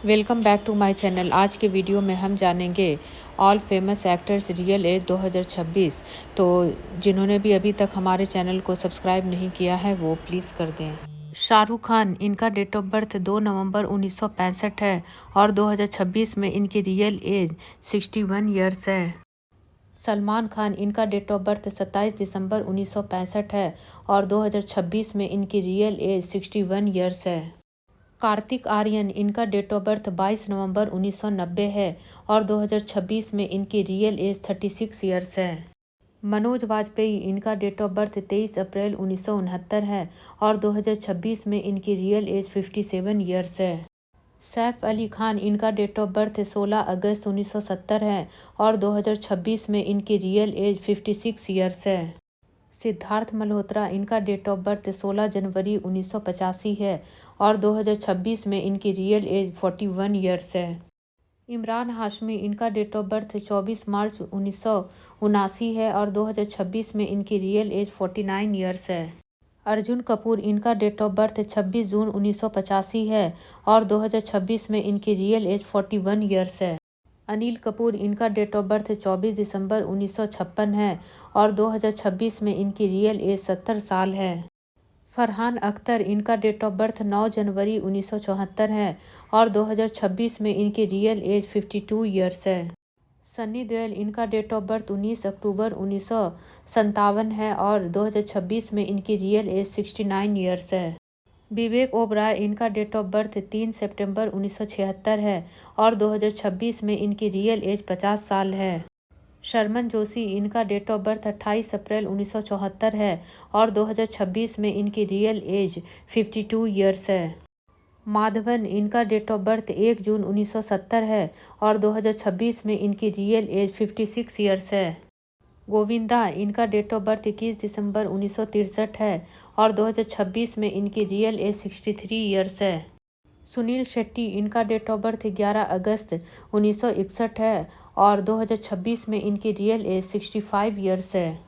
Welcome back to my channel. आज के video में हम जानेंगे all famous actors real age 2026। तो जिन्होंने भी अभी तक हमारे चैनल को सब्सक्राइब नहीं किया है वो प्लीज़ कर दें। शाहरुख खान, इनका डेट ऑफ बर्थ 2 नवंबर 1965 है और 2026 में इनकी रियल एज 61 ईयर्स है। सलमान खान, इनका डेट ऑफ बर्थ 27 दिसंबर 1965 है और 2026 में इनकी रियल एज 61 ईयर्स है। कार्तिक आर्यन, इनका डेट ऑफ बर्थ 22 नवंबर 1990 है और 2026 में इनकी रियल एज 36 ईयर्स है। मनोज वाजपेयी, इनका डेट ऑफ बर्थ 23 अप्रैल 1969 है और 2026 में इनकी रियल एज 57 ईयर्स है। सैफ अली खान, इनका डेट ऑफ बर्थ 16 अगस्त 1970 है और 2026 में इनकी रियल एज 56 ईयर्स है। सिद्धार्थ मल्होत्रा, इनका डेट ऑफ बर्थ 16 जनवरी 1985 है और 2026 में इनकी रियल एज 41 ईयर्स है। इमरान हाशमी, इनका डेट ऑफ बर्थ 24 मार्च 1979 है और 2026 में इनकी रियल एज 49 ईयर्स है। अर्जुन कपूर, इनका डेट ऑफ बर्थ 26 जून 1985 है और 2026 में इनकी रियल एज 41 ईयर्स है। अनिल कपूर, इनका डेट ऑफ बर्थ 24 दिसंबर 1956 है और 2026 में इनकी रियल एज 70 साल है। फरहान अख्तर, इनका डेट ऑफ बर्थ 9 जनवरी 1974 है और 2026 में इनकी रियल एज 52 ईयर्स है। सन्नी देओल, इनका डेट ऑफ बर्थ 19 अक्टूबर 1957 है और 2026 में इनकी रियल एज 69 ईयर्स है। विवेक ओबराय, इनका डेट ऑफ बर्थ 3 सितंबर 1976 है और 2026 में इनकी रियल एज 50 साल है। शर्मन जोशी, इनका डेट ऑफ बर्थ 28 अप्रैल 1974 है और 2026 में इनकी रियल एज 52 ईयर्स है। माधवन, इनका डेट ऑफ बर्थ 1 जून 1970 है और 2026 में इनकी रियल एज 56 ईयर्स है। गोविंदा, इनका डेट ऑफ बर्थ 21 दिसंबर 1963 है और 2026 में इनकी रियल एज 63 ईयर्स है। सुनील शेट्टी, इनका डेट ऑफ बर्थ 11 अगस्त 1961 है और 2026 में इनकी रियल एज 65 ईयर्स है।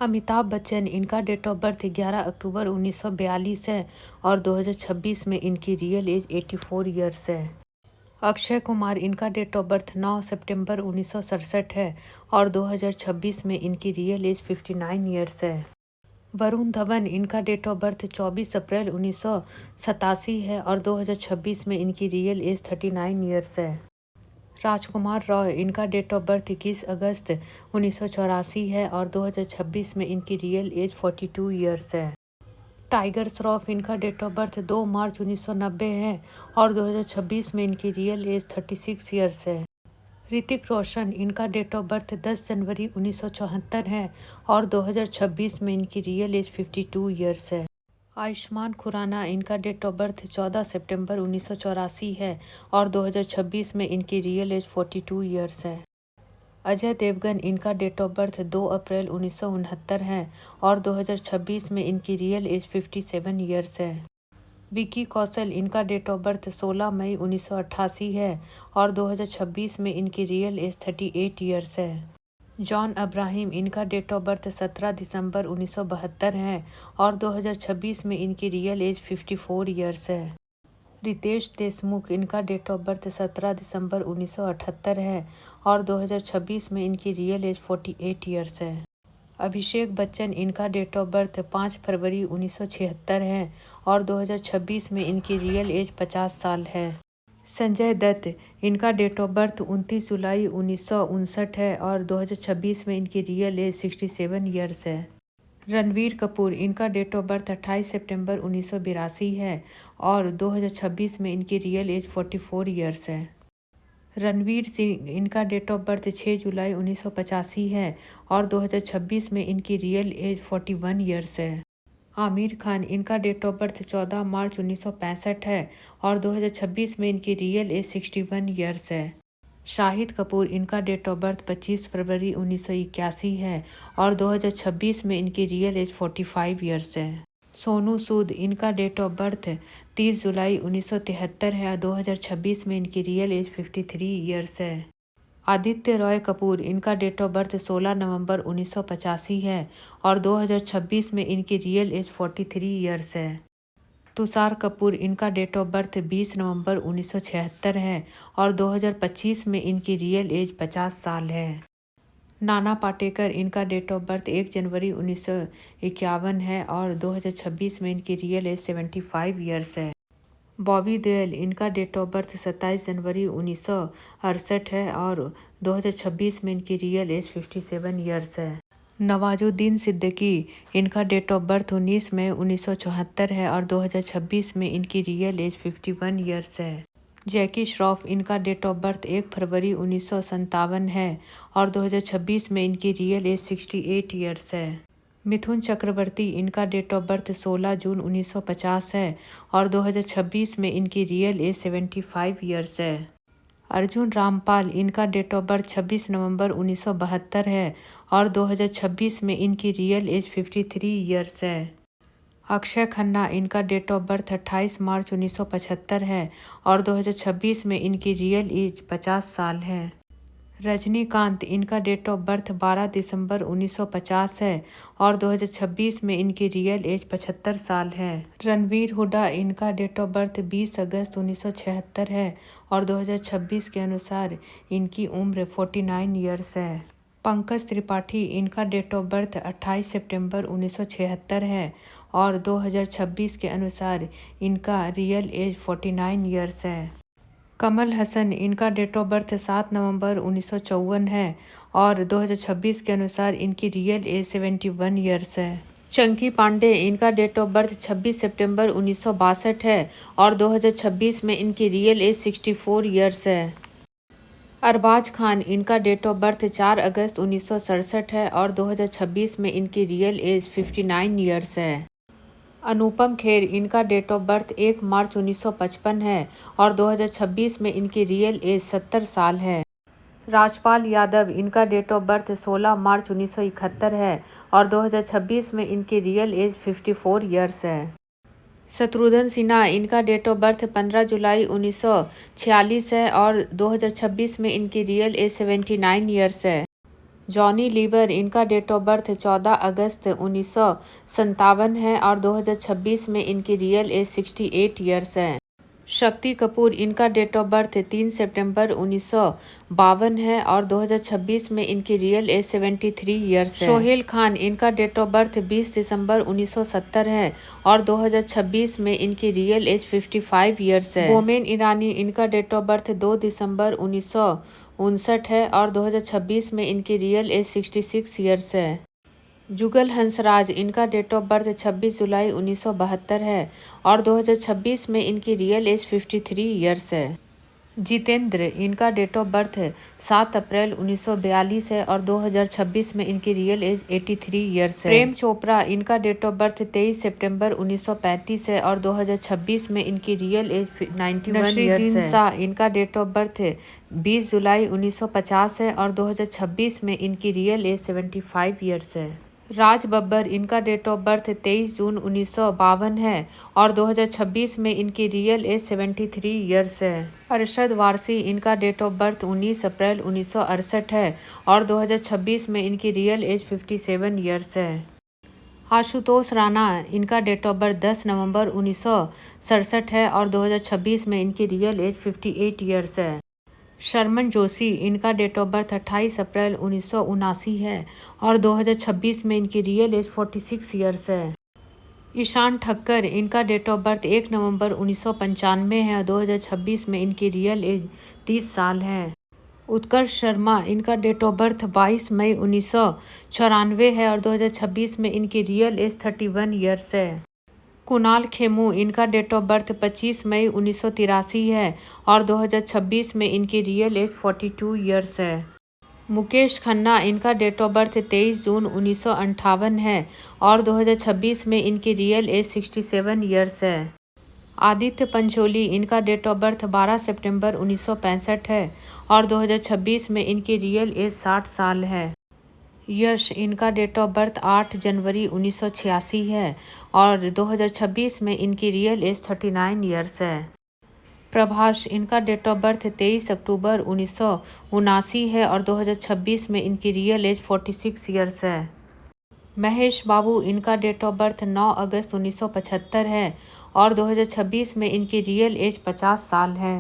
अमिताभ बच्चन, इनका डेट ऑफ बर्थ 11 अक्टूबर 1942 है और 2026 में इनकी रियल एज 84 ईयर्स है। अक्षय कुमार, इनका डेट ऑफ बर्थ 9 सितंबर 1967 है और 2026 में इनकी रियल एज 59 ईयर्स है। वरुण धवन, इनका डेट ऑफ बर्थ 24 अप्रैल 1987 है और 2026 में इनकी रियल एज 39 ईयर्स है। राजकुमार रॉय, इनका डेट ऑफ बर्थ 21 अगस्त 1984 है और 2026 में इनकी रियल एज 42 ईयर्स है। टाइगर श्रॉफ, इनका डेट ऑफ बर्थ 2 मार्च 1990 है और 2026 में इनकी रियल एज 36 ईयर्स है। ऋतिक रोशन, इनका डेट ऑफ बर्थ 10 जनवरी 1974 है और 2026 में इनकी रियल एज 52 ईयर्स है। आयुष्मान खुराना, इनका डेट ऑफ बर्थ 14 सितंबर 1984 है और 2026 में इनकी रियल एज 42 ईयर्स है। अजय देवगन, इनका डेट ऑफ बर्थ 2 अप्रैल 1969 है और 2026 में इनकी रियल एज 57 ईयर्स है। विकी कौशल, इनका डेट ऑफ बर्थ 16 मई 1988 है और 2026 में इनकी रियल एज 38 ईयर्स है। जॉन अब्राहिम, इनका डेट ऑफ बर्थ 17 दिसंबर 1972 है और 2026 में इनकी रियल एज 54 ईयर्स है। रितेश देशमुख, इनका डेट ऑफ बर्थ 17 दिसंबर 1978 है और 2026 में इनकी रियल एज 48 ईयर्स है। अभिषेक बच्चन, इनका डेट ऑफ बर्थ 5 फरवरी 1976 है और 2026 में इनकी रियल एज 50 साल है। संजय दत्त, इनका डेट ऑफ बर्थ 29 जुलाई 1959 है और 2026 में इनकी रियल एज 67 ईयर्स है। रणवीर कपूर, इनका डेट ऑफ बर्थ 28 सितंबर 1982 है और 2026 में इनकी रियल एज 44 ईयर्स है। रणवीर सिंह, इनका डेट ऑफ बर्थ 6 जुलाई 1985 है और 2026 में इनकी रियल एज 41 ईयर्स है। आमिर खान, इनका डेट ऑफ बर्थ 14 मार्च 1965 है और 2026 में इनकी रियल एज 61 ईयर्स है। शाहिद कपूर, इनका डेट ऑफ बर्थ 25 फरवरी 1981 है और 2026 में इनकी रियल एज 45 ईयर्स है। सोनू सूद, इनका डेट ऑफ बर्थ 30 जुलाई 1973 है और 2026 में इनकी रियल एज 53 ईयर्स है। आदित्य रॉय कपूर, इनका डेट ऑफ बर्थ 16 नवंबर 1985 है और 2026 में इनकी रियल एज 43 ईयर्स है। तुषार कपूर, इनका डेट ऑफ बर्थ 20 नवंबर 1976 है और 2025 में इनकी रियल एज 50 साल है। नाना पाटेकर, इनका डेट ऑफ बर्थ 1 जनवरी 1951 है और 2026 में इनकी रियल एज 75 ईयर्स है। बॉबी देओल, इनका डेट ऑफ बर्थ 27 जनवरी 1968 है और 2026 में इनकी रियल एज 57 ईयर्स है। नवाजुद्दीन सिद्दीकी, इनका डेट ऑफ बर्थ 19 मई 1974 है और 2026 में इनकी रियल एज 51 ईयर्स है। जैकी श्रॉफ, इनका डेट ऑफ बर्थ 1 फरवरी 1957 है और 2026 में इनकी रियल एज 68 ईयर्स है। मिथुन चक्रवर्ती, इनका डेट ऑफ बर्थ 16 जून 1950 है और 2026 में इनकी रियल एज 75 ईयर्स है। अर्जुन रामपाल, इनका डेट ऑफ बर्थ 26 नवंबर 1972 है और 2026 में इनकी रियल एज 53 ईयर्स है। अक्षय खन्ना, इनका डेट ऑफ बर्थ 28 मार्च 1975 है और 2026 में इनकी रियल एज 50 साल है। रजनीकांत, इनका डेट ऑफ बर्थ 12 दिसंबर 1950 है और 2026 में इनकी रियल एज 75 साल है। रणवीर हुड्डा, इनका डेट ऑफ बर्थ 20 अगस्त 1976 है और 2026 के अनुसार इनकी उम्र 49 ईयर्स है। पंकज त्रिपाठी, इनका डेट ऑफ बर्थ 28 सितंबर 1976 है और 2026 के अनुसार इनका रियल एज 49 ईयर्स है। कमल हसन, इनका डेट ऑफ बर्थ 7 नवंबर 1954 है और 2026 के अनुसार इनकी रियल एज 71 ईयर्स है। चंकी पांडे, इनका डेट ऑफ बर्थ 26 सितंबर 1962 है और 2026 में इनकी रियल एज 64 ईयर्स है। अरबाज खान, इनका डेट ऑफ बर्थ 4 अगस्त 1967 है और 2026 में इनकी रियल एज 59 ईयर्स है। अनुपम खेर, इनका डेट ऑफ बर्थ 1 मार्च 1955 है और 2026 में इनकी रियल एज 70 साल है। राजपाल यादव, इनका डेट ऑफ बर्थ 16 मार्च 1971 है और 2026 में इनकी रियल एज 54 ईयर्स है। शत्रुघ्न सिन्हा, इनका डेट ऑफ बर्थ 15 जुलाई 1946 है और 2026 में इनकी रियल एज 79 ईयर्स है। जॉनी लीवर, इनका डेट ऑफ बर्थ 14 अगस्त 1957 है और 2026 में इनकी रियल एज 68 ईयर्स है। शक्ति कपूर, इनका डेट ऑफ बर्थ 3 सितंबर 1952 है और 2026 में इनकी रियल एज 73 ईयर्स है। सोहेल खान, इनका डेट ऑफ बर्थ 20 दिसंबर 1970 है और 2026 में इनकी रियल एज 55 ईयर्स है। बोमेन ईरानी, इनका डेट ऑफ बर्थ 2 दिसंबर 1959 है और 2026 में इनकी रियल एज 66 ईयर्स है। जुगल हंसराज, इनका डेट ऑफ बर्थ 26 जुलाई 1972 है और 2026 में इनकी रियल एज 53 ईयर्स है। जितेंद्र, इनका डेट ऑफ बर्थ 7 अप्रैल 1942 है और 2026 में इनकी रियल एज 83 ईयर्स है। प्रेम चोपड़ा, इनका डेट ऑफ बर्थ 23 सितंबर 1935 है और 2026 में इनकी रियल एज 91 ईयर्स है। शाह, इनका डेट ऑफ बर्थ 20 जुलाई 1950 है और 2026 में इनकी रियल एज 75 ईयर्स है। राज बब्बर, इनका डेट ऑफ बर्थ 23 जून 1952 है और 2026 में इनकी रियल एज 73 ईयर्स है। अरशद वारसी, इनका डेट ऑफ बर्थ 19 अप्रैल 1968 है और 2026 में इनकी रियल एज 57 ईयर्स है। आशुतोष राणा, इनका डेट ऑफ बर्थ 10 नवंबर 1967 है और 2026 में इनकी रियल एज 58 ईयर्स है। शर्मन जोशी, इनका डेट ऑफ बर्थ 28 अप्रैल 1979 है और 2026 में इनकी रियल एज 46 ईयर्स है। ईशान ठक्कर, इनका डेट ऑफ बर्थ 1 नवंबर 1995 है और 2026 में इनकी रियल एज 30 साल है। उत्कर्ष शर्मा, इनका डेट ऑफ बर्थ 22 मई 1994 है और 2026 में इनकी रियल एज 31 ईयर्स है। कुणाल खेमू, इनका डेट ऑफ बर्थ 25 मई 1983 है और 2026 में इनकी रियल एज 42 ईयर्स है। मुकेश खन्ना, इनका डेट ऑफ बर्थ 23 जून 1958 है और 2026 में इनकी रियल एज 67 ईयर्स है। आदित्य पंचोली, इनका डेट ऑफ बर्थ 12 सितंबर 1965 है और 2026 में इनकी रियल एज 60 साल है। यश, इनका डेट ऑफ बर्थ 8 जनवरी 1986 है और 2026 में इनकी रियल एज 39 ईयर्स है। प्रभास, इनका डेट ऑफ बर्थ 23 अक्टूबर 1979 है और 2026 में इनकी रियल एज 46 ईयर्स है। महेश बाबू, इनका डेट ऑफ बर्थ 9 अगस्त 1975 है और 2026 में इनकी रियल एज 50 साल है।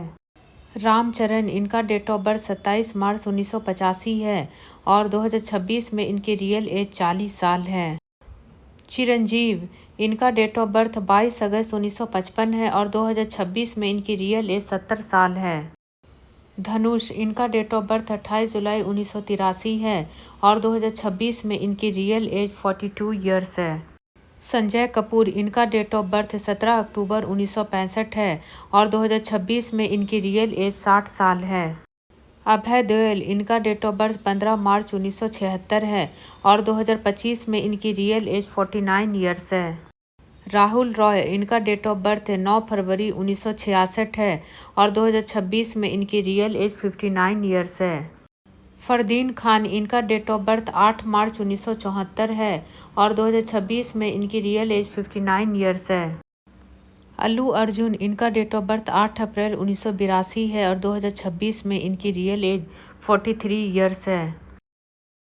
रामचरण, इनका डेट ऑफ बर्थ 27 मार्च 1985 है और 2026 में इनकी रियल एज 40 साल है। चिरंजीव, इनका डेट ऑफ बर्थ 22 अगस्त 1955 है और 2026 में इनकी रियल एज 70 साल है। धनुष, इनका डेट ऑफ बर्थ 28 जुलाई 1983 है और 2026 में इनकी रियल एज 42 ईयर्स है। संजय कपूर, इनका डेट ऑफ बर्थ 17 अक्टूबर 1965 है और 2026 में इनकी रियल एज 60 साल है। अभय देओल, इनका डेट ऑफ बर्थ 15 मार्च 1976 है और 2025 में इनकी रियल एज 49 ईयर्स है। राहुल रॉय, इनका डेट ऑफ बर्थ 9 फरवरी 1966 है और 2026 में इनकी रियल एज 59 ईयर्स है। फरदीन खान, इनका डेट ऑफ बर्थ 8 मार्च 1974 है और 2026 में इनकी रियल एज 59 ईयर्स है। अल्लू अर्जुन, इनका डेट ऑफ बर्थ 8 अप्रैल 1982 है और 2026 में इनकी रियल एज 43 ईयर्स है।